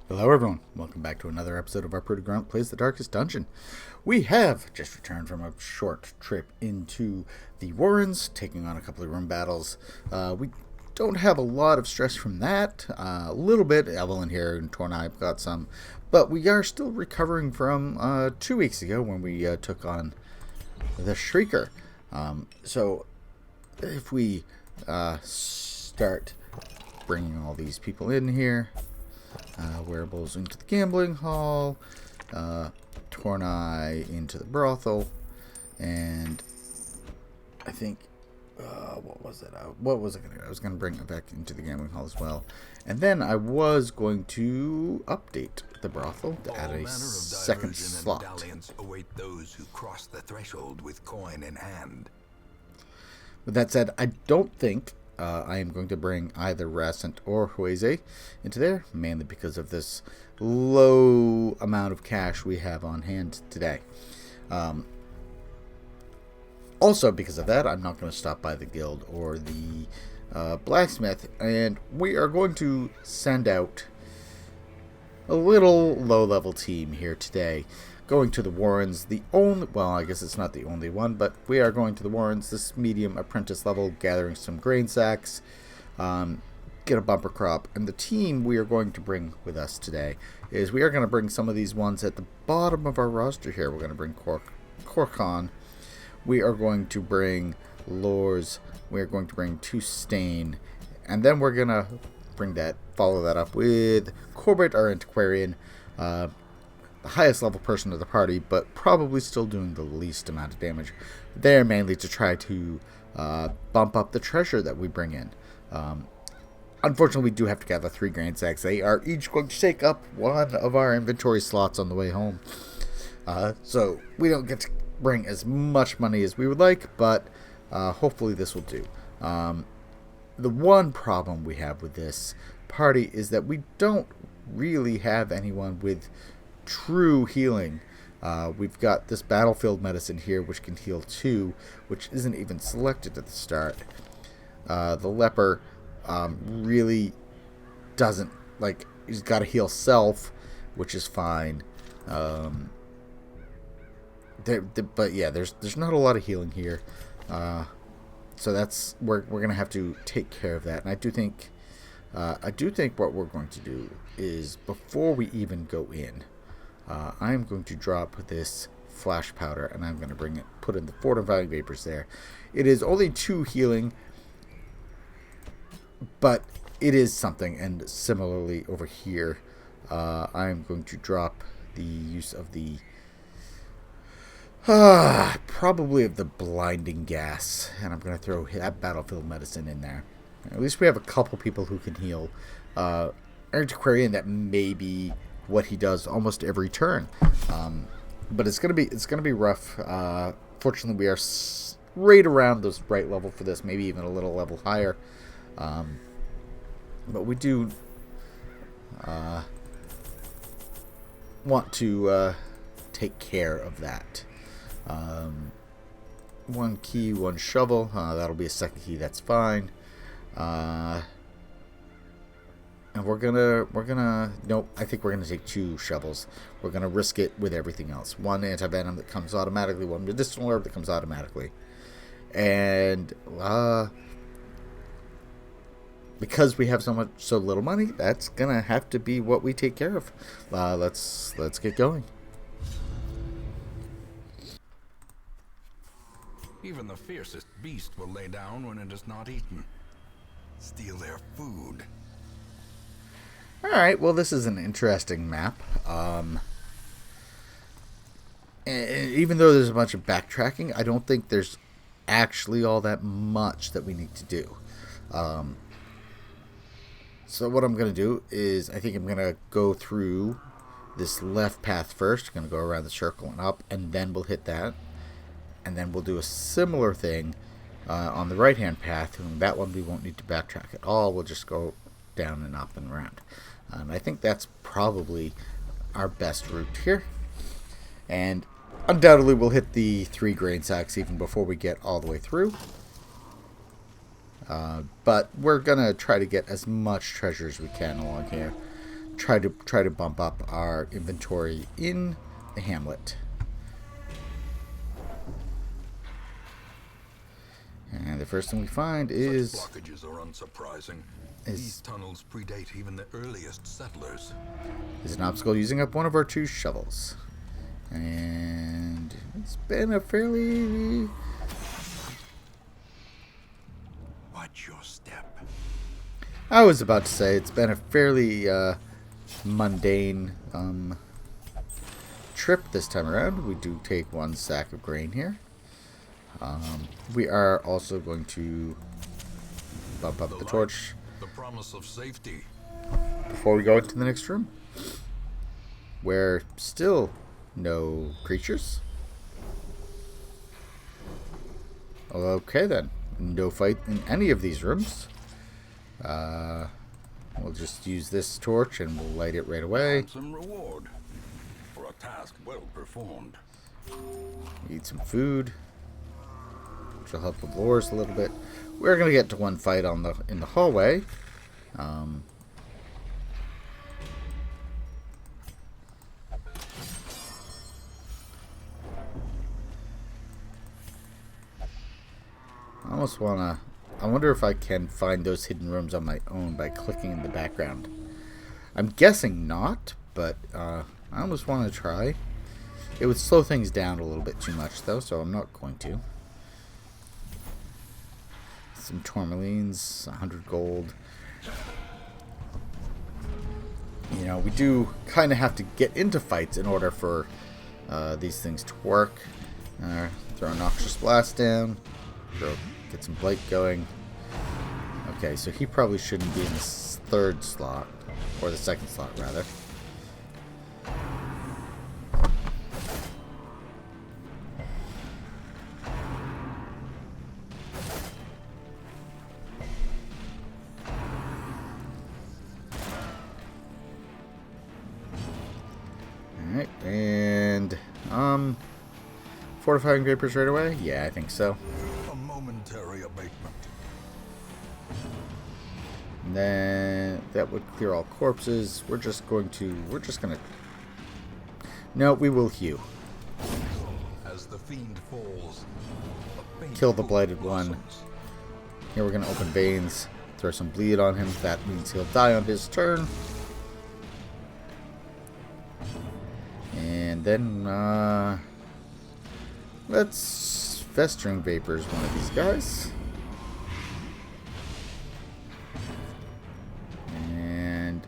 Hello everyone, welcome back to another episode of our Pretty Grunt Plays the Darkest Dungeon. We have just returned from a short trip into the Warrens, taking on a couple of room battles. We don't have a lot of stress from that. A little bit, Evelyn here and Tornai got some, but we are still recovering from 2 weeks ago when we took on the Shrieker. So if we start bringing all these people in here, wearables into the gambling hall, Tornai into the brothel, and I think, what was it? What was I going to do? I was going to bring it back into the gambling hall as well. And then I was going to update the brothel to add a second slot. Await those who cross the threshold with coin in hand. With that said, I don't think I am going to bring either Rasant or Hueze into there, mainly because of this low amount of cash we have on hand today. Also, because of that, I'm not going to stop by the guild or the blacksmith, and we are going to send out a little low-level team here today. Going to the Warrens, well, I guess it's not the only one, but we are going to the Warrens, this medium apprentice level, gathering some grain sacks, get a bumper crop, and the team we are going to bring with us today is we are going to bring some of these ones at the bottom of our roster here. We're going to bring Courcon, we are going to bring Lorz, we are going to bring Toustain, and then we're going to follow that up with Corbet, our Antiquarian, the highest level person of the party, but probably still doing the least amount of damage. They're mainly to try to bump up the treasure that we bring in. Unfortunately, we do have to gather 3 grain sacks. They are each going to take up one of our inventory slots on the way home. So we don't get to bring as much money as we would like, but hopefully this will do. The one problem we have with this party is that we don't really have anyone with true healing. We've got this battlefield medicine here, which can heal 2, which isn't even selected at the start. The Leper really doesn't, he's got to heal self, which is fine. But yeah, there's not a lot of healing here. So that's we're gonna have to take care of that. And I do think what we're going to do is, before we even go in, I'm going to drop this flash powder, and I'm going to put in the fortifying vapors there. It is only 2 healing, but it is something. And similarly over here, I'm going to drop the use of the probably of the blinding gas, and I'm going to throw that battlefield medicine in there. At least we have a couple people who can heal. Antiquarian, that may be what he does almost every turn, but it's gonna be rough. Fortunately, we are right around this right level for this, maybe even a little level higher. But we do want to take care of that. 1 key, 1 shovel. That'll be a second key. That's fine. And we're gonna nope, I think we're gonna take 2 shovels. We're gonna risk it with everything else. 1 anti-venom that comes automatically, 1 medicinal herb that comes automatically. And because we have so little money, that's gonna have to be what we take care of. Let's get going. Even the fiercest beast will lay down when it is not eaten. Steal their food. Alright, well, this is an interesting map. Even though there's a bunch of backtracking, I don't think there's actually all that much that we need to do. So what I'm going to do is, I think I'm going to go through this left path first. I'm going to go around the circle and up, and then we'll hit that. And then we'll do a similar thing on the right-hand path. And that one we won't need to backtrack at all. We'll just go down and up and around. And I think that's probably our best route here. And undoubtedly we'll hit the 3 grain sacks even before we get all the way through. But we're going to try to get as much treasure as we can along here. try to bump up our inventory in the hamlet. And the first thing we find is blockages are unsurprising. These tunnels predate even the earliest settlers. Is an obstacle using up one of our 2 shovels. And it's been a fairly... Watch your step. I was about to say it's been a fairly mundane trip this time around. We do take 1 sack of grain here. We are also going to bump up the torch. The promise of safety. Before we go into the next room, where still no creatures. Okay then, no fight in any of these rooms. We'll just use this torch and we'll light it right away. Some reward for a task well performed. Eat some food, which will help with Lorz a little bit. We're gonna get to 1 fight in the hallway. I wonder if I can find those hidden rooms on my own by clicking in the background. I'm guessing not, but I almost want to try. It would slow things down a little bit too much, though, so I'm not going to. Some tourmalines, 100 gold. You know, we do kind of have to get into fights in order for these things to work. Throw a noxious blast down. Get some blight going. Okay, so he probably shouldn't be in the 3rd slot, or the 2nd slot rather. Alright, and fortifying vapors right away? Yeah, I think so. A momentary abatement. And then that would clear all corpses. We're just gonna no, we will hew. As the fiend falls, Kill the blighted one. Here we're gonna open veins, throw some bleed on him. That means he'll die on his turn. And then let's festering vapors one of these guys. And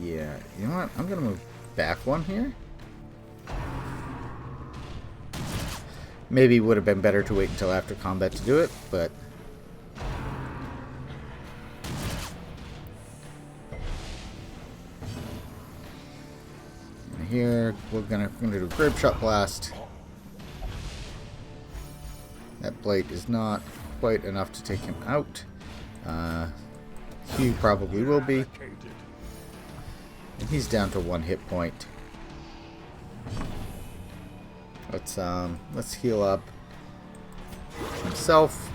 yeah, you know what? I'm gonna move back 1 here. Maybe would have been better to wait until after combat to do it, but and here we're gonna do a grape shot blast. That blade is not quite enough to take him out. Hugh probably will be. And he's down to 1 hit point. Let's heal up himself.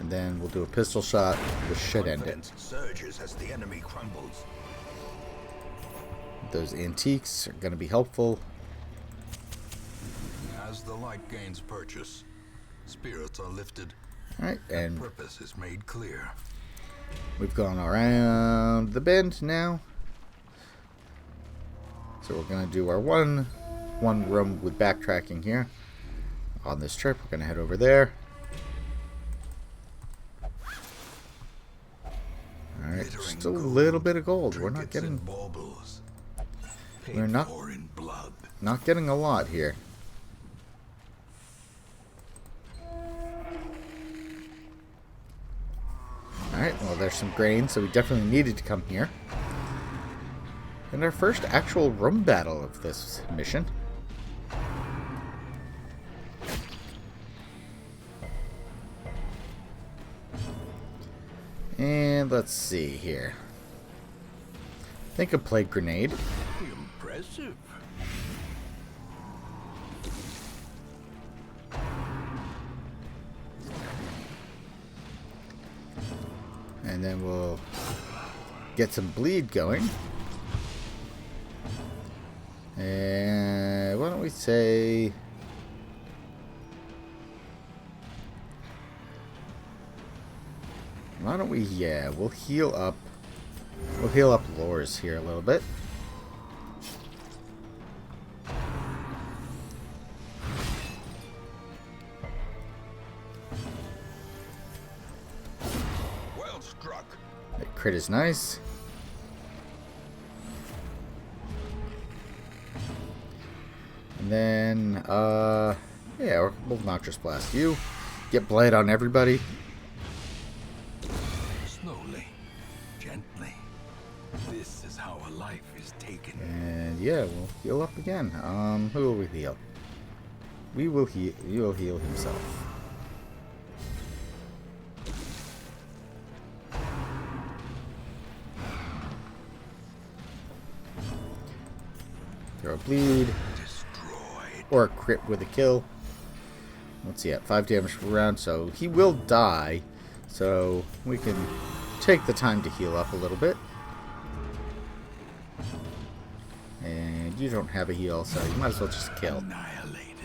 And then we'll do a pistol shot, which should end it. Surges as the enemy crumbles. Those antiques are gonna be helpful. As the light gains purchase, spirits are lifted. Alright, and Purpose is made clear. we've gone around the bend now. So we're gonna do our one room with backtracking here. On this trip, we're gonna head over there. Alright, just a little bit of gold. We're not getting not getting a lot here. Alright, well there's some grain, so we definitely needed to come here. And our first actual room battle of this mission. And let's see here. I think a plague grenade. Impressive. And then we'll get some bleed going. And why don't we say... Why don't we, yeah, we'll heal up Lorz here a little bit. Well struck. That crit is nice. And then, yeah, we'll Noxious Blast you. Get Blight on everybody. Slowly, gently. This is how a life is taken. And yeah, we'll heal up again. Who will we heal? We will heal. You will heal himself. Throw a bleed. Destroyed. Or a crit with a kill. Let's see, at 5 damage per round, so he will die. So we can take the time to heal up a little bit. And you don't have a heal, so you might as well just kill. Annihilated.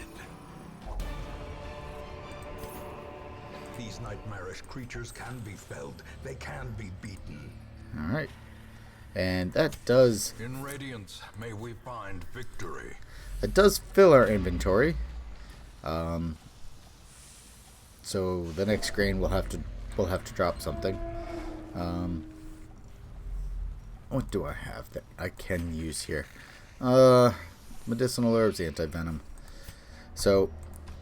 These nightmarish creatures can be felled. They can be beaten. Alright. And that does... In Radiance, may we find victory. It does fill our inventory. So the next grain we'll have to drop something. What do I have that I can use here? Medicinal herbs, anti-venom. So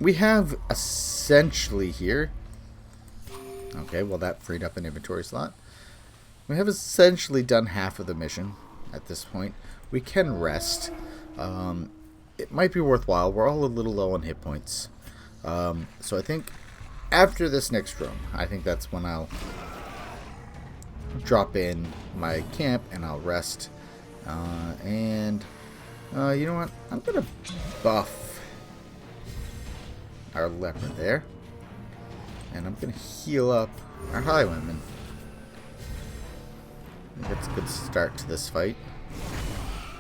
we have essentially here. Okay, well that freed up an inventory slot. We have essentially done half of the mission at this point. We can rest. It might be worthwhile. We're all a little low on hit points. So I think after this next room, I think that's when I'll drop in my camp and I'll rest. You know what? I'm going to buff our Leper there. And I'm going to heal up our Highwayman. I think that's a good start to this fight.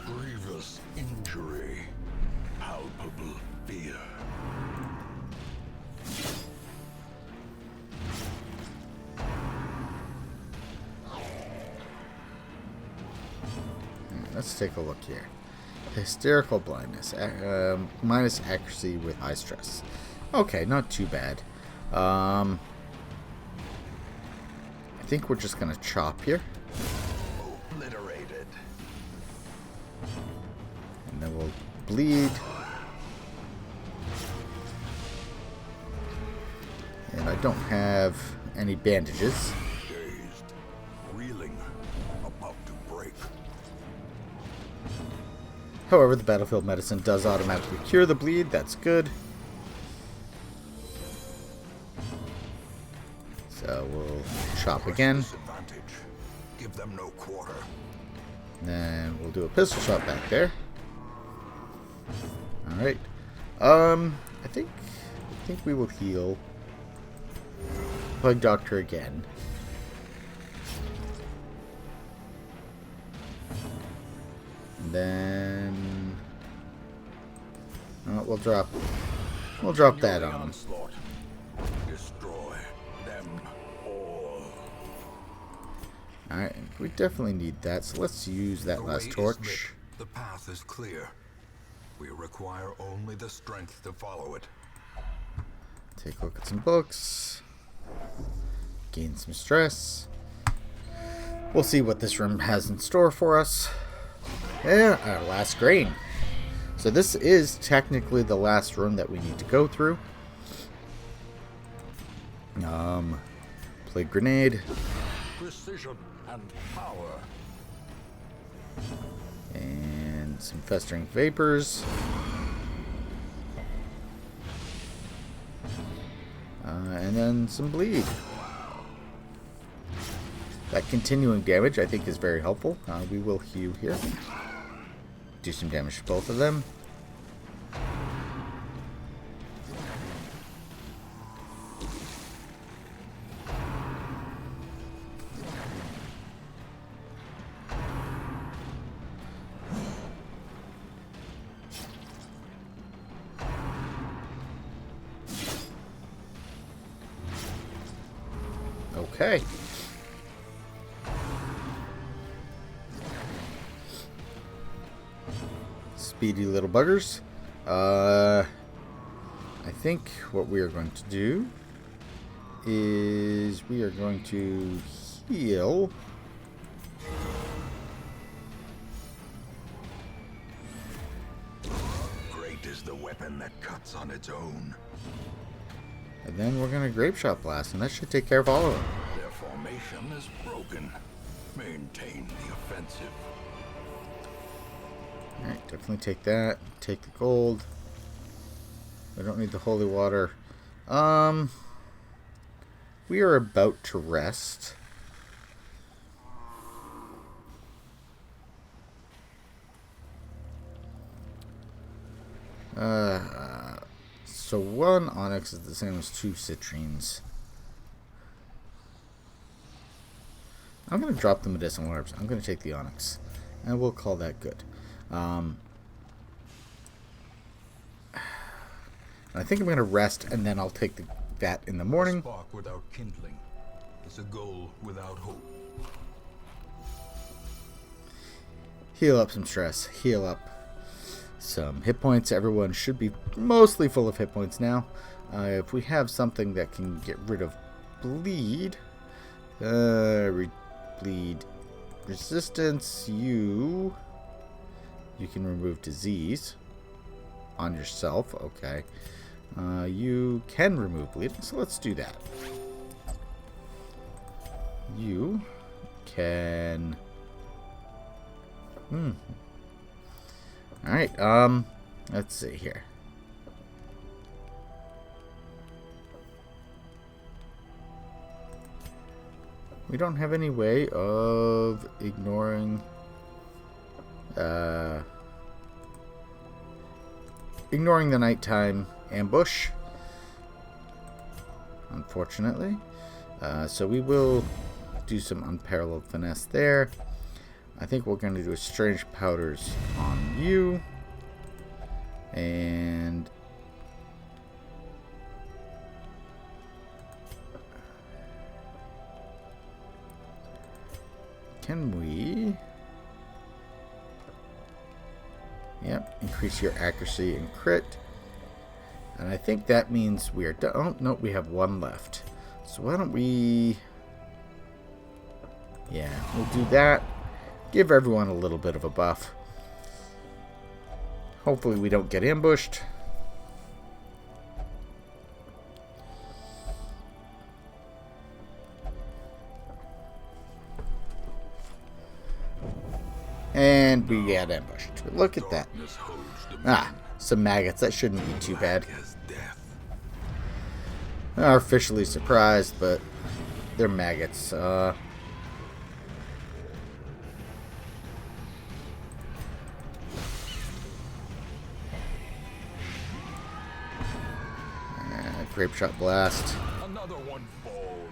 Grievous injury. Palpable fear. Let's take a look here. Hysterical blindness. Minus accuracy with high stress. Okay, not too bad. I think we're just going to chop here. Obliterated. And then we'll bleed. And I don't have any bandages. Dazed. Reeling. About to break. However, the battlefield medicine does automatically cure the bleed. That's good. So we'll chop again. Give them no quarter. Then we'll do a pistol shot back there. Alright. I think we will heal Plague Doctor again. And then we'll drop that on him. Destroy them all. Alright, we definitely need that, so let's use that last torch. The path is clear. We require only the strength to follow it. Take a look at some books. Gain some stress. We'll see what this room has in store for us. Yeah, our last grain. So this is technically the last room that we need to go through. Plague grenade. Precision and power. And some festering vapors. And then some bleed. That continuing damage I think is very helpful. We will heal here. Do some damage to both of them. Okay. Speedy little buggers. I think what we are going to do is we are going to heal. Great is the weapon that cuts on its own. And then we're going to grape shot blast, and that should take care of all of them. Their formation is broken. Maintain the offensive. Alright, definitely take that. Take the gold. I don't need the holy water. We are about to rest. So one onyx is the same as 2 citrines. I'm going to drop the medicinal herbs. I'm going to take the onyx. And we'll call that good. I think I'm going to rest, and then I'll take that in the morning. A spark without kindling is a goal without hope. Heal up some stress. Heal up some hit points. Everyone should be mostly full of hit points now. If we have something that can get rid of bleed, bleed resistance, you can remove disease on yourself. Okay. You can remove bleeding, so let's do that. You can... Alright, let's see here. We don't have any way of ignoring the nighttime ambush, unfortunately. So we will do some unparalleled finesse there. I think we're going to do a strange powders on you. And can we... Yep, increase your accuracy and crit. And I think that means we are done. Oh, no, we have one left. So why don't we... Yeah, we'll do that. Give everyone a little bit of a buff. Hopefully we don't get ambushed. And we get ambushed. Look at that. Ah, some maggots. That shouldn't be too bad. Artificially surprised, but they're maggots. Grape shot blast. Another one falls.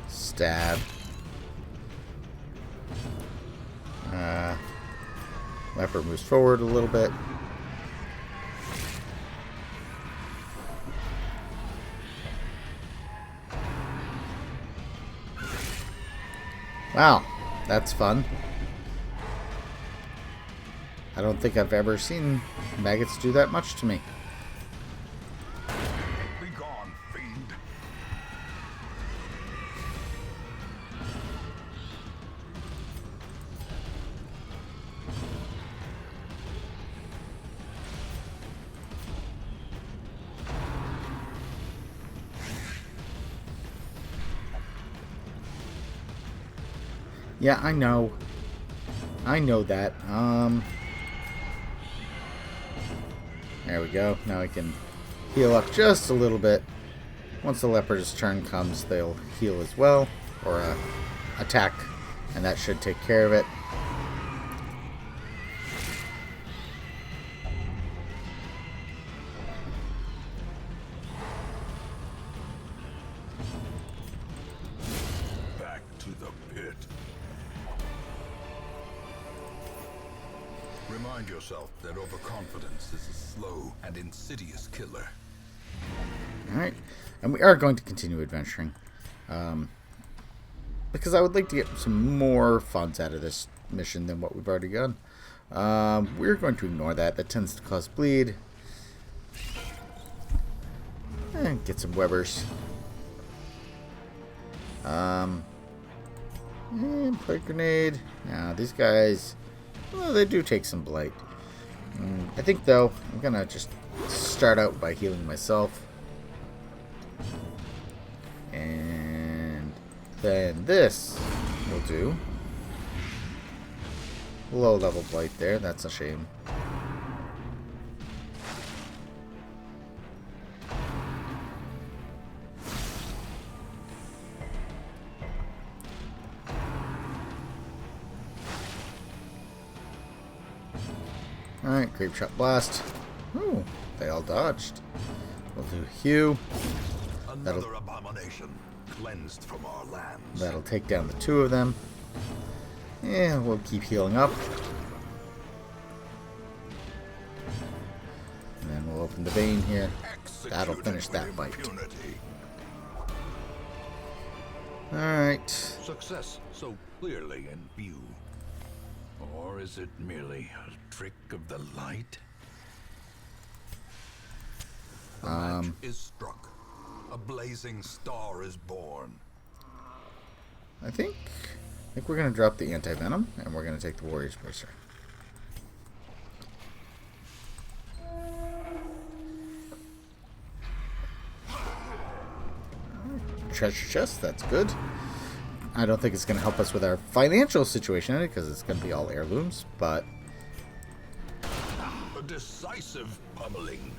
Stab. Leper moves forward a little bit. Wow, that's fun. I don't think I've ever seen maggots do that much to me. Be gone, fiend. Yeah, I know. I know that. There we go. Now I can heal up just a little bit. Once the leper's turn comes, they'll heal as well, or attack, and that should take care of it. Back to the pit. Remind yourself that overconfidence is a slow and insidious killer. Alright. And we are going to continue adventuring. Because I would like to get some more funds out of this mission than what we've already done. We're going to ignore that. That tends to cause bleed. And get some Webers. And plague grenade. Now these guys, well, they do take some blight. I think though, I'm gonna just start out by healing myself. And then this will do. Low level blight there, that's a shame. Alright, Grape Shot Blast. Ooh, they all dodged. We'll do Hue. Another abomination cleansed from our lands. That'll take down the two of them. Yeah, we'll keep healing up. And then we'll open the vein here. That'll finish that fight. Alright. Success so clearly in view. Or is it merely a trick of the light? The match is struck. A blazing star is born. I think we're going to drop the anti-venom, and we're going to take the Warrior's Bracer. Treasure chest, that's good. I don't think it's going to help us with our financial situation because it's going to be all heirlooms, but... A decisive pummeling.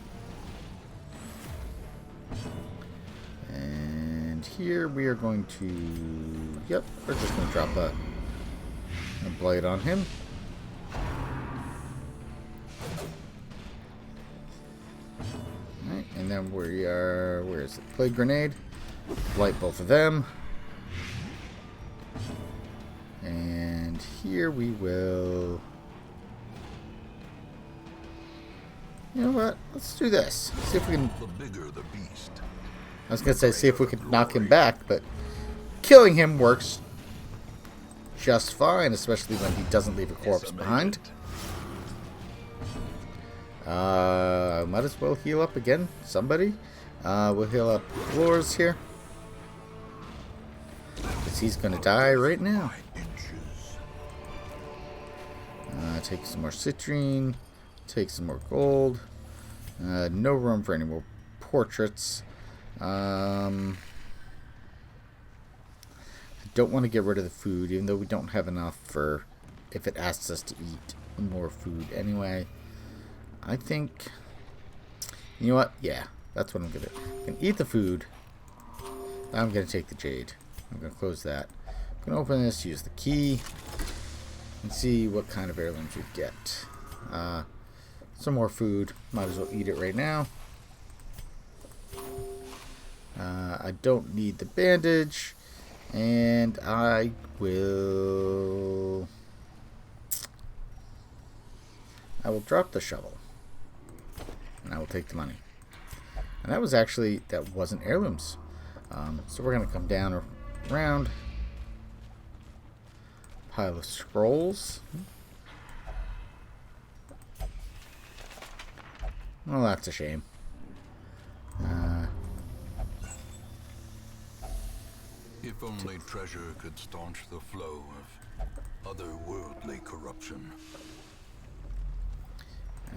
And here we are going to... Yep, we're just going to drop a blight on him. Alright, and then we are... Where is it? Plague Grenade. Blight both of them. And here we will... You know what? Let's do this. See if we can... The bigger the beast. I was going to say, see if we can knock him back, but killing him works just fine, especially when he doesn't leave a corpse behind. Might as well heal up again. Somebody. We'll heal up Lorz here. Because he's going to die right now. Take some more citrine. Take some more gold. No room for any more portraits. I don't want to get rid of the food, even though we don't have enough for if it asks us to eat more food anyway. I think, you know what? Yeah, that's what I'm gonna do. I'm gonna eat the food. I'm gonna take the jade. I'm gonna close that. I'm gonna open this, use the key, and see what kind of heirlooms we get. Some more food. Might as well eat it right now. I don't need the bandage, and I will drop the shovel, and I will take the money. And that was actually, that wasn't heirlooms. So we're gonna come down around, pile of scrolls. Well, that's a shame. If only treasure could staunch the flow of otherworldly corruption.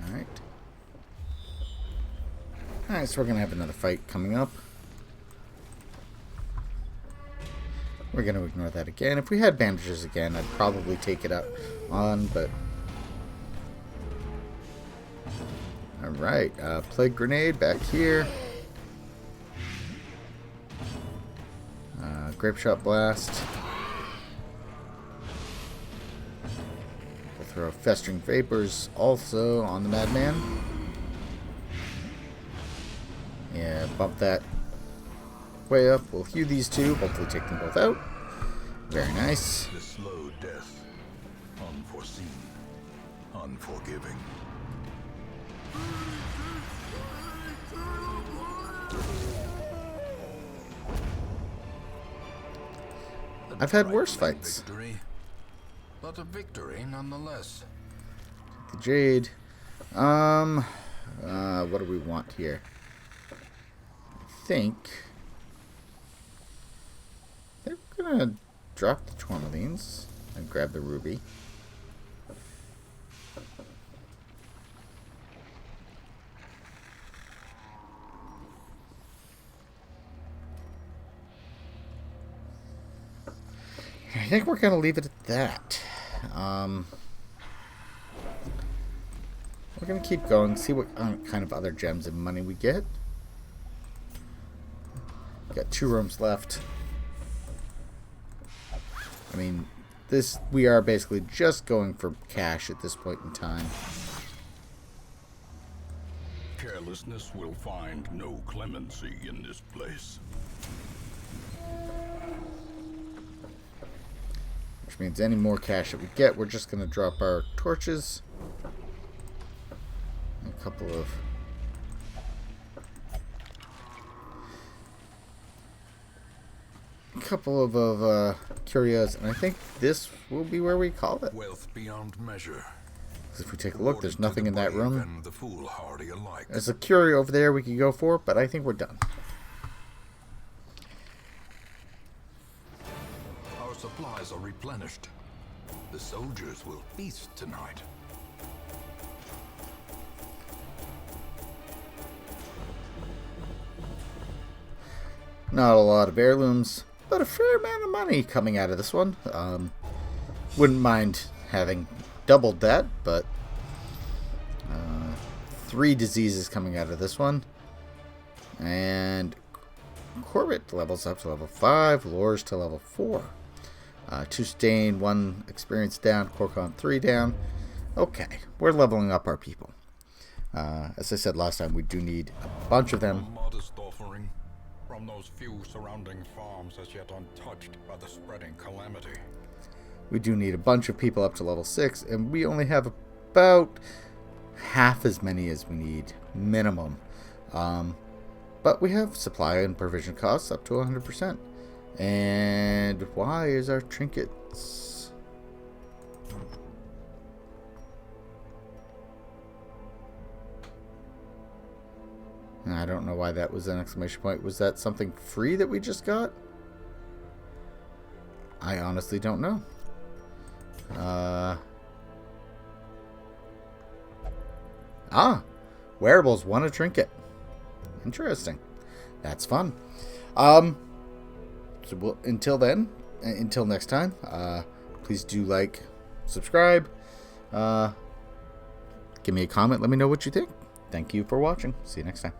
Alright. Alright, so we're going to have another fight coming up. We're going to ignore that again. If we had bandages again, I'd probably take it up on, but... Alright, Plague Grenade back here. Grape Shot Blast. We'll throw Festering Vapors also on the Madman. Yeah, bump that way up. We'll heal these two. Hopefully take them both out. Very nice. The slow death. Unforeseen. Unforgiving. I've had worse fights. Victory, but a victory nonetheless. The Jade. What do we want here? I think they're gonna drop the tourmalines and grab the ruby. I think we're gonna leave it at that. We're going to keep going, see what kind of other gems and money we get. Got 2 rooms left. I mean, we are basically just going for cash at this point in time. Carelessness will find no clemency in this place. Which means any more cash that we get, we're just going to drop our torches. A couple of curios, and I think this will be where we call it. Wealth beyond measure. Because if we take a look, there's nothing in that room. The foolhardy alike. There's a curio over there we could go for, but I think we're done. Our supplies are replenished. The soldiers will feast tonight. Not a lot of heirlooms, but a fair amount of money coming out of this one. Wouldn't mind having doubled that, but 3 diseases coming out of this one. And Corbet levels up to level 5, Lorz to level 4. Toustain 1 experience down, Courcon 3 down. Okay, we're leveling up our people. As I said last time, we do need a bunch of them. A modest offering from those few surrounding farms as yet untouched by the spreading calamity. We do need a bunch of people up to level 6, and we only have about half as many as we need, minimum. But we have supply and provision costs up to 100%. And why is our trinkets? I don't know why that was an exclamation point. Was that something free that we just got? I honestly don't know. Wearables won a trinket. Interesting. That's fun. So until then, until next time, please do like, subscribe, give me a comment, let me know what you think. Thank you for watching. See you next time.